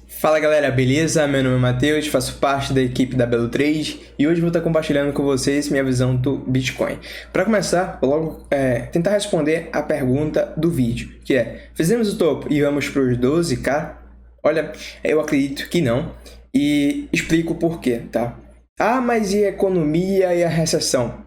Fala galera, beleza? Meu nome é Matheus, faço parte da equipe da Belo Trade e hoje vou estar compartilhando com vocês minha visão do Bitcoin. Para começar, vou logo tentar responder a pergunta do vídeo, que é: fizemos o topo e vamos para os 12k? Olha, eu acredito que não e explico o porquê, tá? Ah, mas e a economia e a recessão?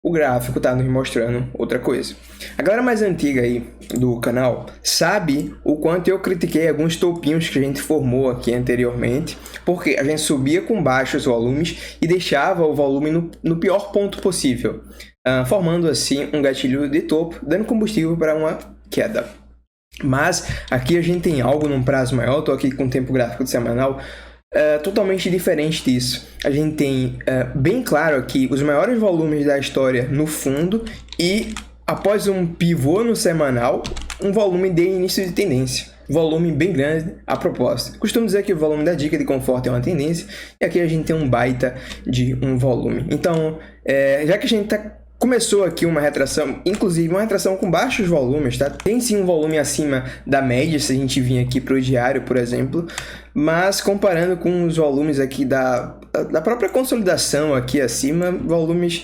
O gráfico está nos mostrando outra coisa. A galera mais antiga aí do canal sabe o quanto eu critiquei alguns topinhos que a gente formou aqui anteriormente, porque a gente subia com baixos volumes e deixava o volume no pior ponto possível, formando assim um gatilho de topo, dando combustível para uma queda. Mas aqui a gente tem algo num prazo maior, estou aqui com o tempo gráfico de semanal, totalmente diferente disso. A gente tem bem claro aqui os maiores volumes da história no fundo e após um pivô no semanal, um volume de início de tendência. Volume bem grande a propósito. Costumo dizer que o volume da dica de conforto é uma tendência e aqui a gente tem um baita de um volume. Então, já que a gente começou aqui uma retração, inclusive uma retração com baixos volumes, tá? Tem sim um volume acima da média, se a gente vir aqui para o diário, por exemplo, mas comparando com os volumes aqui da própria consolidação aqui acima, volumes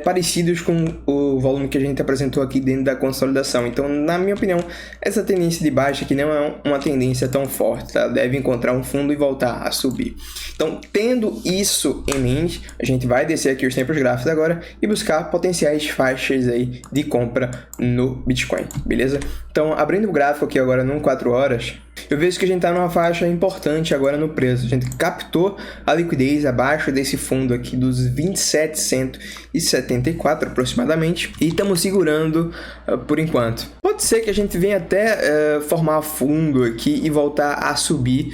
parecidos com o volume que a gente apresentou aqui dentro da consolidação. Então, na minha opinião, essa tendência de baixa aqui não é uma tendência tão forte, tá? Deve encontrar um fundo e voltar a subir. Então, tendo isso em mente, a gente vai descer aqui os tempos gráficos agora e buscar potenciais faixas aí de compra no Bitcoin, beleza? Então, abrindo o gráfico aqui agora no 4 horas, eu vejo que a gente está numa faixa importante agora no preço. A gente captou a liquidez abaixo desse fundo aqui dos 27,174 aproximadamente e estamos segurando por enquanto. Pode ser que a gente venha até formar fundo aqui e voltar a subir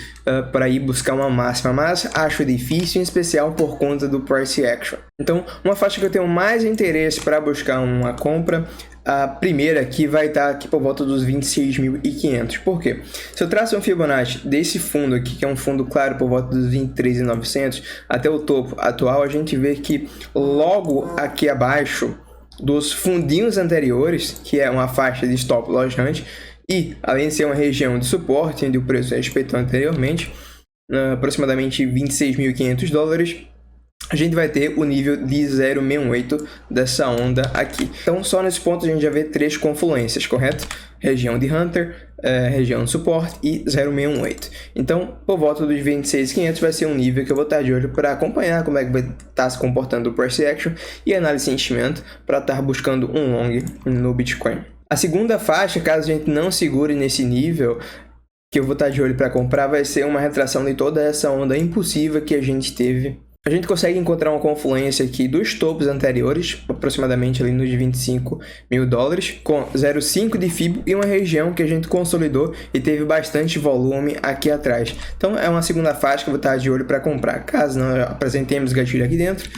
para ir buscar uma máxima, mas acho difícil, em especial por conta do price action. Então, uma faixa que eu tenho mais interesse para buscar uma compra, a primeira aqui vai estar aqui por volta dos 26.500. Por quê? Se eu traço um Fibonacci desse fundo aqui, que é um fundo claro por volta dos 23.900 até o topo atual, a gente vê que logo aqui abaixo dos fundinhos anteriores, que é uma faixa de stop loss antes, e além de ser uma região de suporte, onde o preço respeitou anteriormente, aproximadamente $26.500, a gente vai ter o nível de 0,68 dessa onda aqui. Então, só nesse ponto a gente já vê três confluências, correto? Região de Hunter, região de suporte e 0,68. Então, por volta dos 26.500 vai ser um nível que eu vou estar de olho para acompanhar como é que vai estar se comportando o price action e análise de sentimento para estar buscando um long no Bitcoin. A segunda faixa, caso a gente não segure nesse nível, que eu vou estar de olho para comprar, vai ser uma retração de toda essa onda impulsiva que a gente teve. A gente consegue encontrar uma confluência aqui dos topos anteriores, aproximadamente ali nos $25.000, com 0,5 de FIBO e uma região que a gente consolidou e teve bastante volume aqui atrás. Então é uma segunda faixa que eu vou estar de olho para comprar. Caso não apresentemos gatilho aqui dentro,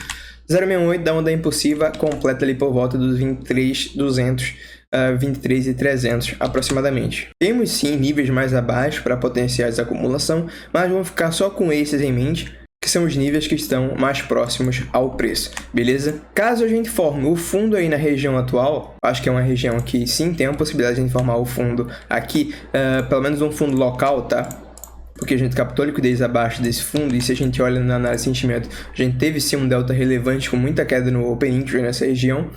0,68 da onda impulsiva completa ali por volta dos 23.200. 23.300 aproximadamente. Temos sim níveis mais abaixo para potenciais de acumulação, mas vamos ficar só com esses em mente, que são os níveis que estão mais próximos ao preço, beleza? Caso a gente forme o fundo aí na região atual, acho que é uma região que sim tem a possibilidade de a gente formar o fundo aqui, pelo menos um fundo local, tá? Porque a gente captou liquidez abaixo desse fundo e se a gente olha na análise de sentimento, a gente teve sim um delta relevante com muita queda no Open Interest nessa região.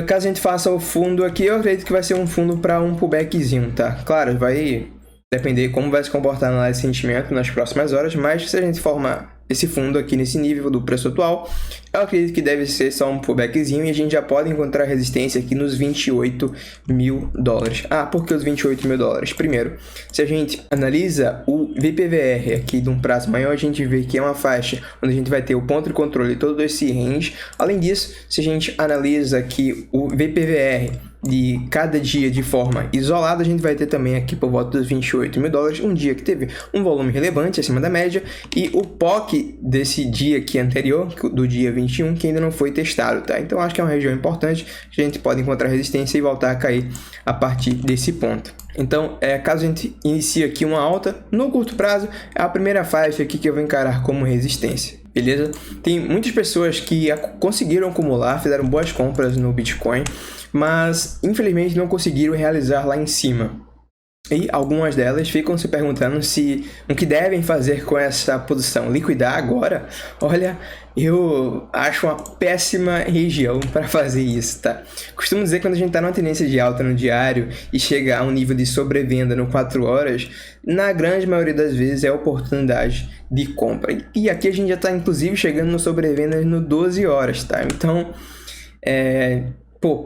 Caso a gente faça o fundo aqui, eu acredito que vai ser um fundo para um pullbackzinho, tá? Claro, vai depender de como vai se comportar a análise de sentimento nas próximas horas, mas se a gente formar esse fundo aqui nesse nível do preço atual, eu acredito que deve ser só um pullbackzinho e a gente já pode encontrar resistência aqui nos $28.000. Ah, por que os $28.000? Primeiro, se a gente analisa o VPVR aqui de um prazo maior, a gente vê que é uma faixa onde a gente vai ter o ponto de controle todo esse range. Além disso, se a gente analisa aqui o VPVR de cada dia de forma isolada, a gente vai ter também aqui por volta dos $28.000, um dia que teve um volume relevante acima da média, e o POC desse dia aqui anterior, do dia 21, que ainda não foi testado, tá? Então acho que é uma região importante, a gente pode encontrar resistência e voltar a cair a partir desse ponto. Então, caso a gente inicie aqui uma alta, no curto prazo, é a primeira faixa aqui que eu vou encarar como resistência. beleza? Tem muitas pessoas que conseguiram acumular, fizeram boas compras no Bitcoin, mas infelizmente não conseguiram realizar lá em cima. E algumas delas ficam se perguntando se o que devem fazer com essa posição. Liquidar agora? Olha, eu acho uma péssima região para fazer isso, tá? Costumo dizer que quando a gente está numa tendência de alta no diário e chega a um nível de sobrevenda no 4 horas, na grande maioria das vezes é oportunidade de compra. E aqui a gente já está inclusive chegando no sobrevenda no 12 horas, tá? Então,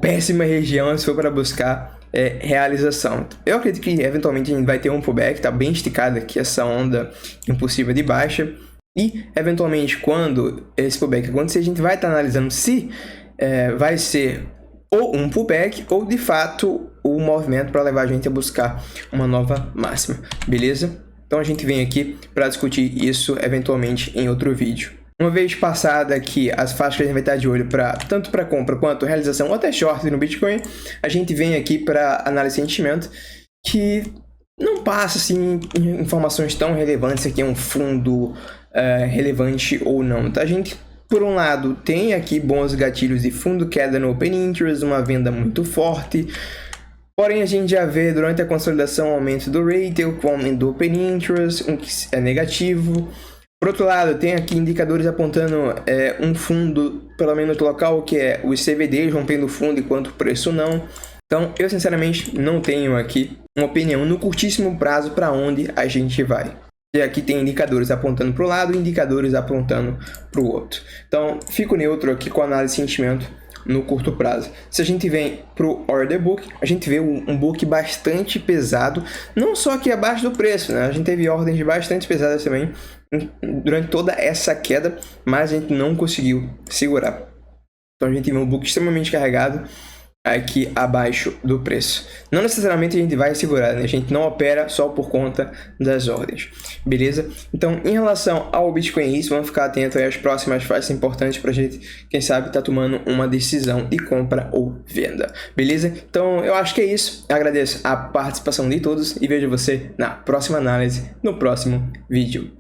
péssima região se for para buscar realização. Eu acredito que eventualmente a gente vai ter um pullback, tá bem esticada aqui essa onda impulsiva de baixa, e eventualmente quando esse pullback acontecer, a gente vai estar analisando se vai ser ou um pullback ou de fato o movimento para levar a gente a buscar uma nova máxima, beleza? Então a gente vem aqui para discutir isso eventualmente em outro vídeo. Uma vez passada aqui as faixas que a gente vai estar de olho tanto para compra quanto realização ou até short no Bitcoin, a gente vem aqui para análise de sentimento, que não passa assim informações tão relevantes se aqui é um fundo relevante ou não, tá? A gente, por um lado, tem aqui bons gatilhos de fundo, queda no Open Interest, uma venda muito forte. Porém, a gente já vê durante a consolidação o aumento do retail, com o aumento do Open Interest, um que é negativo. Por outro lado, tem aqui indicadores apontando um fundo, pelo menos local, que é os CVDs rompendo o fundo enquanto o preço não. Então, eu sinceramente não tenho aqui uma opinião no curtíssimo prazo para onde a gente vai. E aqui tem indicadores apontando para o lado e indicadores apontando para o outro. Então, fico neutro aqui com a análise de sentimento no curto prazo. Se a gente vem para o order book, a gente vê um book bastante pesado, não só aqui abaixo do preço, né? A gente teve ordens bastante pesadas também durante toda essa queda, mas a gente não conseguiu segurar. Então a gente vê um book extremamente carregado aqui abaixo do preço. Não necessariamente a gente vai segurar, né? A gente não opera só por conta das ordens, beleza? Então, em relação ao Bitcoin isso, vamos ficar atento aí às próximas faixas importantes para a gente, quem sabe, tá tomando uma decisão de compra ou venda, beleza? Então, eu acho que é isso. Eu agradeço a participação de todos e vejo você na próxima análise, no próximo vídeo.